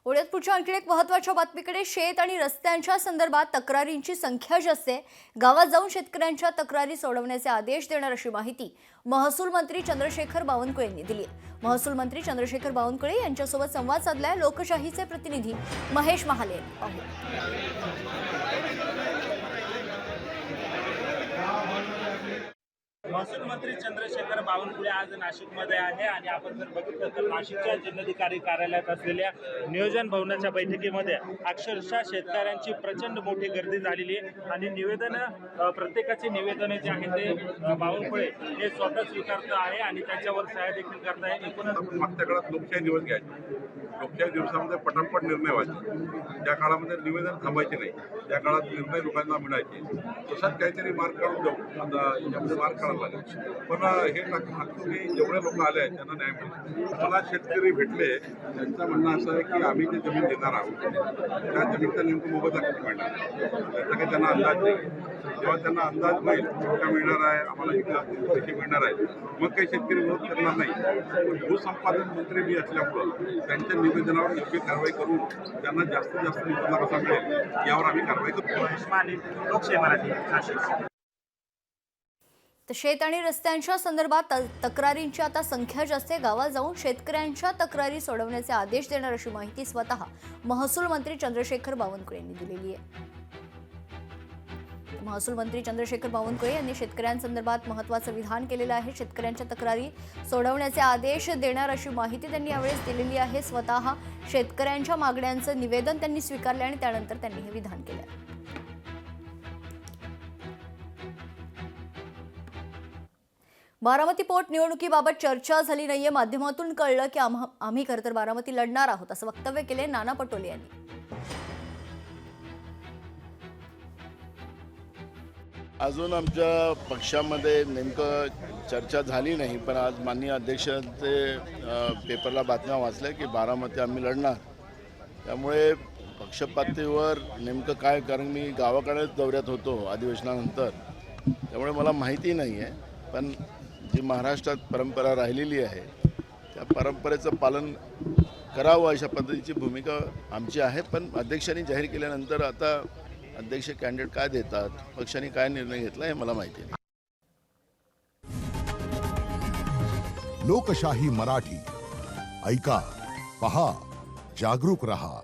पुढे पुढच्या आणखी एक महत्त्वाच्या बातमीकडे शेत आणि रस्त्यांच्या संदर्भात तक्रारींची संख्या जास्त आहे। गावात जाऊन शेतकऱ्यांच्या तक्रारी सोडवण्याचे आदेश देणार अशी माहिती महसूल मंत्री चंद्रशेखर बावनकुळे यांनी दिली आहे। महसूल मंत्री चंद्रशेखर बावनकुळे यांच्यासोबत संवाद साधलाय लोकशाहीचे प्रतिनिधी महेश महाले यांनी। महसूल मंत्री चंद्रशेखर बावनकुळे आज नाशिकमध्ये आहे आणि आपण जर बघितलं तर नाशिकच्या जिल्हाधिकारी कार्यालयात असलेल्या नियोजन भवनाच्या बैठकीमध्ये अक्षरशः शेतकऱ्यांची प्रचंड मोठी गर्दी झालेली आहे आणि प्रत्येकाचे निवेदन जे आहे ते बावनकुळे हे स्वतः स्वीकारत आहे आणि त्याच्यावर सह्या देखील करत आहे। आपण मागच्या काळात लोकशाही दिवस घ्यायचे, लोकशाही दिवसामध्ये पटापट निर्णय व्हायचे, त्या काळामध्ये निवेदन थांबायचे नाही, त्या काळात निर्णय लोकांना मिळायचे। तसंच काहीतरी मार्ग काढून जाऊ, आता यामध्ये मार्ग काढायला लागेल। पण हे नागपूरचे जेवढे लोक आले आहेत त्यांना न्याय मिळेल। मला शेतकरी भेटले, त्यांचं म्हणणं असं आहे की आम्ही जे जमीन देणार आहोत त्या जमीनचा नेमकं मोबदला किती मिळणार त्याचा काही त्यांना अंदाज नाही। जेव्हा त्यांना अंदाज मिळेल का मिळणार आहे, आम्हाला इथं पैसे मिळणार आहेत, मग काही शेतकरी विरोध करणार नाही। पण भूसंपादन मंत्री मी असल्यामुळं त्यांच्या निवेदनावर योग्य कारवाई करून त्यांना जास्तीत जास्त मोबदला कसा मिळेल यावर आम्ही कारवाई करू। लोकशाही मराठी नाशिक। शेत आणि रस्त्यांच्या संदर्भात तक्रारींची आता संख्या जास्त आहे। गावात जाऊन शेतकऱ्यांच्या तक्रारी सोडवण्याचे आदेश देणार अशी माहिती स्वतः महसूल मंत्री चंद्रशेखर बावनकुळे यांनी दिलेली आहे। महसूल मंत्री चंद्रशेखर बावनकुळे यांनी शेतकऱ्यांसंदर्भात महत्त्वाचं विधान केलेलं आहे। शेतकऱ्यांच्या तक्रारी सोडवण्याचे आदेश देणार अशी माहिती त्यांनी यावेळेस दिलेली आहे। स्वतः शेतकऱ्यांच्या मागण्यांचं निवेदन त्यांनी स्वीकारले आणि त्यानंतर त्यांनी हे विधान केलं। बारामती पोटनिवडणुकीबाबत चर्चा झाली नाहीये। माध्यमातून कळलं की आम्ही खरं तर बारामती लढणार आहोत असं वक्तव्य केले नाना पटोले यांनी। अजून आमच्या पक्षामध्ये नेमकं चर्चा झाली नाही, पण आज माननीय अध्यक्षांचे पेपरला बातम्या वाचल्या की बारामती आम्ही लढणार। त्यामुळे पक्षपातळीवर नेमकं काय, कारण मी गावाकडेच दौऱ्यात होतो अधिवेशनानंतर, त्यामुळे मला माहिती नाही आहे। पण जी महाराष्ट्रात परंपरा राहिलेली आहे त्या परंपरेचं पालन करावं अशा पद्धतीची भूमिका आमची आहे। पण अध्यक्षांनी जाहीर केल्यानंतर आता अध्यक्ष कॅन्डिडेट काय देतात, पक्षाने काय निर्णय घेतला हे मला माहिती नाही। लोकशाही मराठी ऐका, पहा, जागरूक रहा।